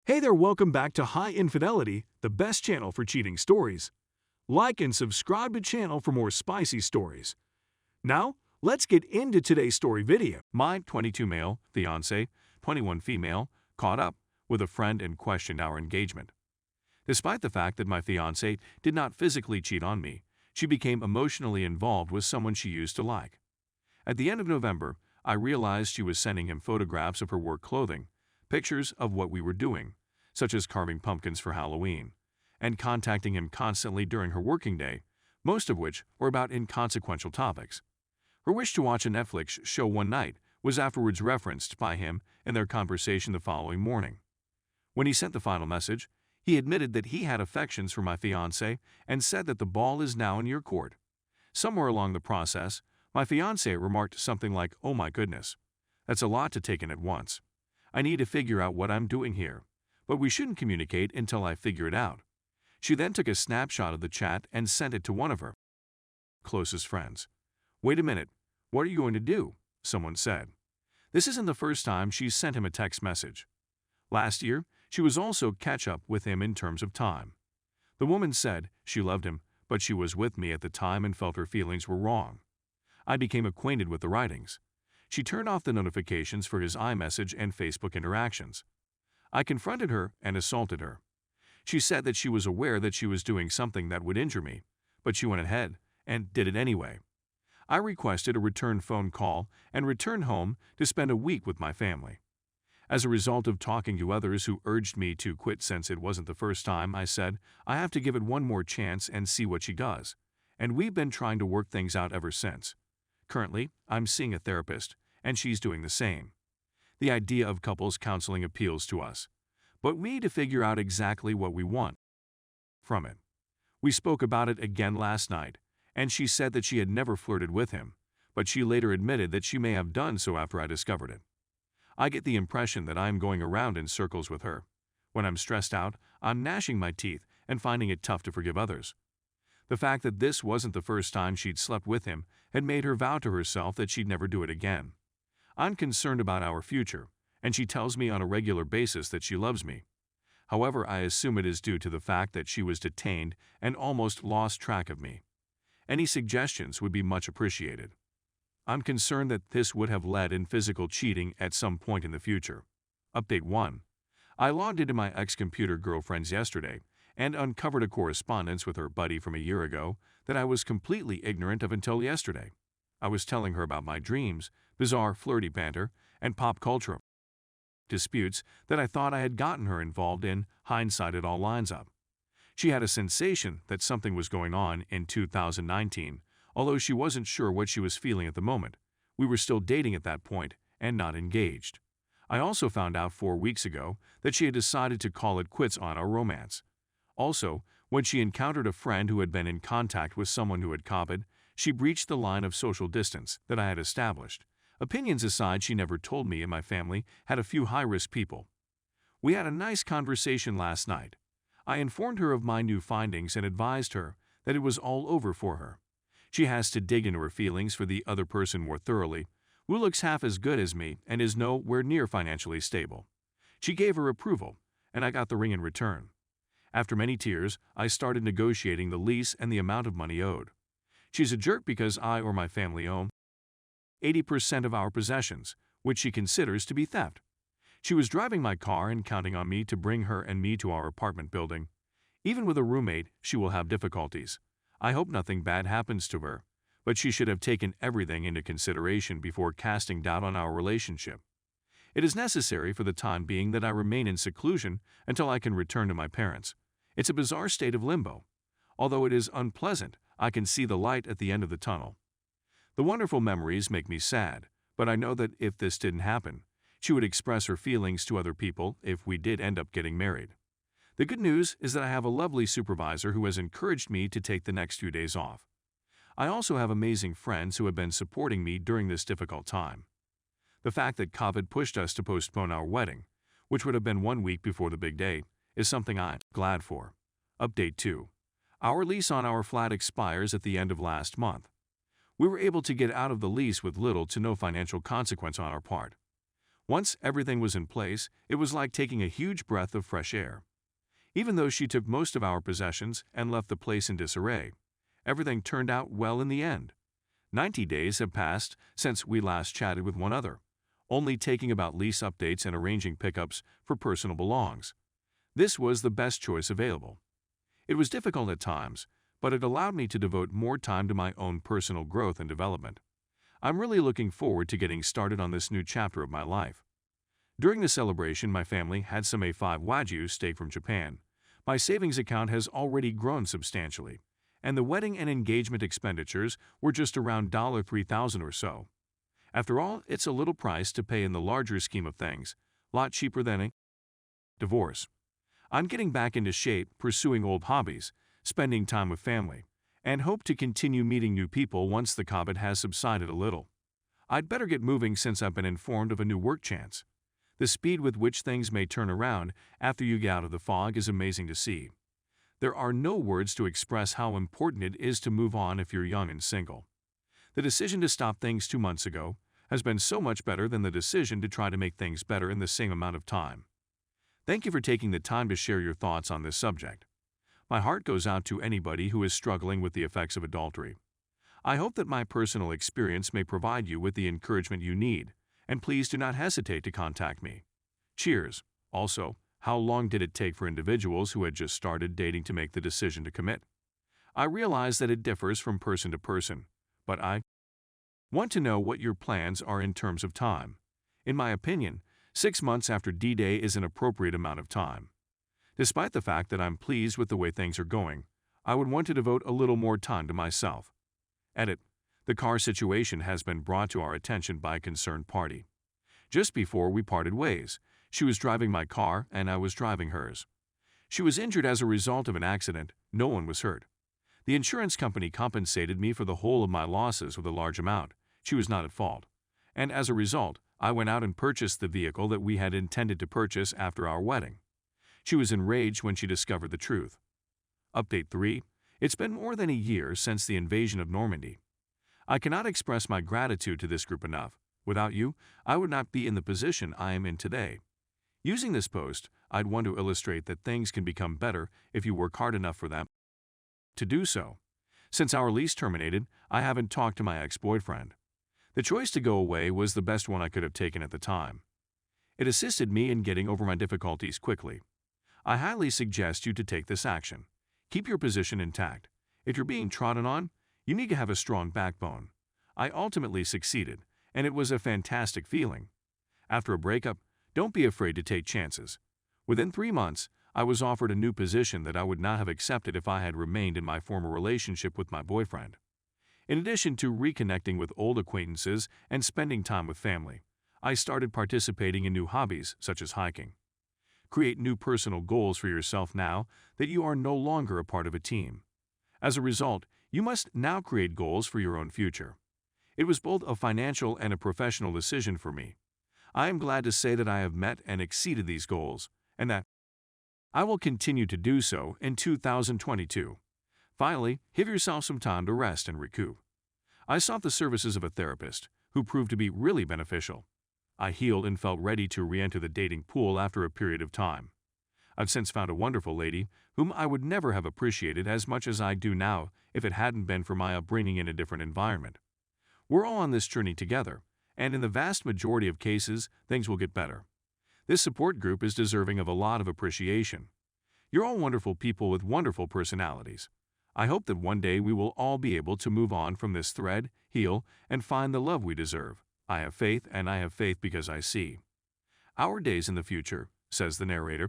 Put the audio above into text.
Hey there, welcome back to High Infidelity, the best channel for cheating stories. Like and subscribe to channel for more spicy stories. Now, let's get into today's story video. My 22 male, fiancé, 21 female, caught up with a friend and questioned our engagement. Despite the fact that my fiancé did not physically cheat on me, she became emotionally involved with someone she used to like. At the end of November, I realized she was sending him photographs of her work clothing, pictures of what we were doing, such as carving pumpkins for Halloween, and contacting him constantly during her working day, most of which were about inconsequential topics. Her wish to watch a Netflix show one night was afterwards referenced by him in their conversation the following morning. When he sent the final message, he admitted that he had affections for my fiancé and said that the ball is now in your court. Somewhere along the process, my fiancé remarked something like, "Oh my goodness, that's a lot to take in at once. I need to figure out what I'm doing here, but we shouldn't communicate until I figure it out." She then took a snapshot of the chat and sent it to one of her closest friends. "Wait a minute, what are you going to do?" someone said. This isn't the first time she's sent him a text message. Last year, she was also catch up with him in terms of time. The woman said she loved him, but she was with me at the time and felt her feelings were wrong. I became acquainted with the writings. She turned off the notifications for his iMessage and Facebook interactions. I confronted her and assaulted her. She said that she was aware that she was doing something that would injure me, but she went ahead and did it anyway. I requested a return phone call and returned home to spend a week with my family. As a result of talking to others who urged me to quit since it wasn't the first time, I said, I have to give it one more chance and see what she does. And we've been trying to work things out ever since. Currently, I'm seeing a therapist, and she's doing the same. The idea of couples counseling appeals to us, but we need to figure out exactly what we want from it. We spoke about it again last night, and she said that she had never flirted with him, but she later admitted that she may have done so after I discovered it. I get the impression that I'm going around in circles with her. When I'm stressed out, I'm gnashing my teeth and finding it tough to forgive others. The fact that this wasn't the first time she'd slept with him had made her vow to herself that she'd never do it again. I'm concerned about our future, and she tells me on a regular basis that she loves me. However, I assume it is due to the fact that she was detained and almost lost track of me. Any suggestions would be much appreciated. I'm concerned that this would have led in physical cheating at some point in the future. Update 1. I logged into my ex-computer girlfriend's yesterday and uncovered a correspondence with her buddy from a year ago that I was completely ignorant of until yesterday. I was telling her about my dreams, bizarre flirty banter, and pop culture disputes that I thought I had gotten her involved in. Hindsight, it all lines up. She had a sensation that something was going on in 2019, although she wasn't sure what she was feeling at the moment. We were still dating at that point and not engaged. I also found out 4 weeks ago that she had decided to call it quits on our romance. Also, when she encountered a friend who had been in contact with someone who had copied, she breached the line of social distance that I had established. Opinions aside, she never told me and my family had a few high-risk people. We had a nice conversation last night. I informed her of my new findings and advised her that it was all over for her. She has to dig into her feelings for the other person more thoroughly, who looks half as good as me and is nowhere near financially stable. She gave her approval, and I got the ring in return. After many tears, I started negotiating the lease and the amount of money owed. She's a jerk because I or my family own 80% of our possessions, which she considers to be theft. She was driving my car and counting on me to bring her and me to our apartment building. Even with a roommate, she will have difficulties. I hope nothing bad happens to her, but she should have taken everything into consideration before casting doubt on our relationship. It is necessary for the time being that I remain in seclusion until I can return to my parents. It's a bizarre state of limbo. Although it is unpleasant, I can see the light at the end of the tunnel. The wonderful memories make me sad, but I know that if this didn't happen, she would express her feelings to other people if we did end up getting married. The good news is that I have a lovely supervisor who has encouraged me to take the next few days off. I also have amazing friends who have been supporting me during this difficult time. The fact that COVID pushed us to postpone our wedding, which would have been 1 week before the big day, is something I'm glad for. Update 2. Our lease on our flat expires at the end of last month. We were able to get out of the lease with little to no financial consequence on our part. Once everything was in place, it was like taking a huge breath of fresh air. Even though she took most of our possessions and left the place in disarray, everything turned out well in the end. 90 days have passed since we last chatted with one another, only taking about lease updates and arranging pickups for personal belongings. This was the best choice available. It was difficult at times, but it allowed me to devote more time to my own personal growth and development. I'm really looking forward to getting started on this new chapter of my life. During the celebration, my family had some A5 Wagyu steak from Japan. My savings account has already grown substantially, and the wedding and engagement expenditures were just around $3,000 or so. After all, it's a little price to pay in the larger scheme of things, a lot cheaper than a divorce. I'm getting back into shape, pursuing old hobbies, spending time with family, and hope to continue meeting new people once the COVID has subsided a little. I'd better get moving since I've been informed of a new work chance. The speed with which things may turn around after you get out of the fog is amazing to see. There are no words to express how important it is to move on if you're young and single. The decision to stop things 2 months ago has been so much better than the decision to try to make things better in the same amount of time. Thank you for taking the time to share your thoughts on this subject. My heart goes out to anybody who is struggling with the effects of adultery. I hope that my personal experience may provide you with the encouragement you need, and please do not hesitate to contact me. Cheers. Also, how long did it take for individuals who had just started dating to make the decision to commit? I realize that it differs from person to person, but I want to know what your plans are in terms of time. In my opinion, 6 months after D-Day is an appropriate amount of time. Despite the fact that I'm pleased with the way things are going, I would want to devote a little more time to myself. Edit. The car situation has been brought to our attention by a concerned party. Just before we parted ways, she was driving my car and I was driving hers. She was injured as a result of an accident. No one was hurt. The insurance company compensated me for the whole of my losses with a large amount. She was not at fault. And as a result, I went out and purchased the vehicle that we had intended to purchase after our wedding. She was enraged when she discovered the truth. Update 3. It's been more than a year since the invasion of Normandy. I cannot express my gratitude to this group enough. Without you, I would not be in the position I am in today. Using this post, I'd want to illustrate that things can become better if you work hard enough for them to do so. Since our lease terminated, I haven't talked to my ex-boyfriend. The choice to go away was the best one I could have taken at the time. It assisted me in getting over my difficulties quickly. I highly suggest you to take this action. Keep your position intact. If you're being trodden on, you need to have a strong backbone. I ultimately succeeded, and it was a fantastic feeling. After a breakup, don't be afraid to take chances. Within 3 months, I was offered a new position that I would not have accepted if I had remained in my former relationship with my boyfriend. In addition to reconnecting with old acquaintances and spending time with family, I started participating in new hobbies such as hiking. Create new personal goals for yourself now that you are no longer a part of a team. As a result, you must now create goals for your own future. It was both a financial and a professional decision for me. I am glad to say that I have met and exceeded these goals, and that I will continue to do so in 2022. Finally, give yourself some time to rest and recoup. I sought the services of a therapist, who proved to be really beneficial. I healed and felt ready to re-enter the dating pool after a period of time. I've since found a wonderful lady whom I would never have appreciated as much as I do now if it hadn't been for my upbringing in a different environment. We're all on this journey together, and in the vast majority of cases, things will get better. This support group is deserving of a lot of appreciation. You're all wonderful people with wonderful personalities. I hope that one day we will all be able to move on from this thread, heal, and find the love we deserve. I have faith, and I have faith because I see our days in the future, says the narrator.